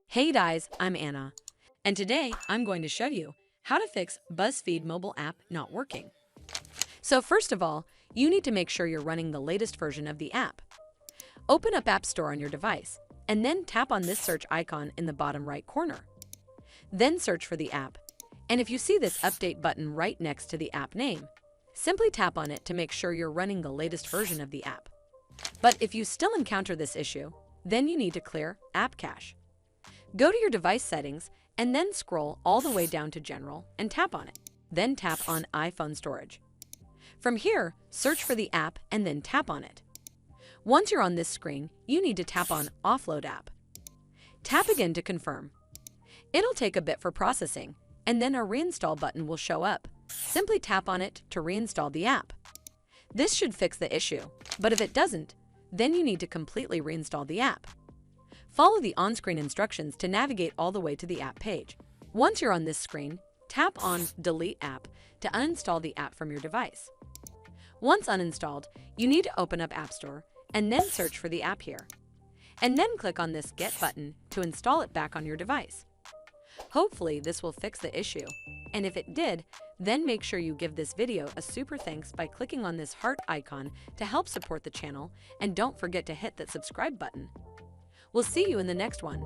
Hey guys, I'm Anna, and today I'm going to show you how to fix BuzzFeed mobile app not working. So first of all, you need to make sure you're running the latest version of the app. Open up App Store on your device, and then tap on this search icon in the bottom right corner. Then search for the app, and if you see this update button right next to the app name, simply tap on it to make sure you're running the latest version of the app. But if you still encounter this issue, then you need to clear App Cache. Go to your device settings and then scroll all the way down to General and tap on it. Then tap on iPhone Storage. From here, search for the app and then tap on it. Once you're on this screen, you need to tap on Offload App. Tap again to confirm. It'll take a bit for processing, and then a reinstall button will show up. Simply tap on it to reinstall the app. This should fix the issue, but if it doesn't, then you need to completely reinstall the app. Follow the on-screen instructions to navigate all the way to the app page. Once you're on this screen, tap on Delete App to uninstall the app from your device. Once uninstalled, you need to open up App Store and then search for the app here. And then click on this Get button to install it back on your device. Hopefully this will fix the issue, and if it did, then make sure you give this video a super thanks by clicking on this heart icon to help support the channel, and don't forget to hit that subscribe button. We'll see you in the next one.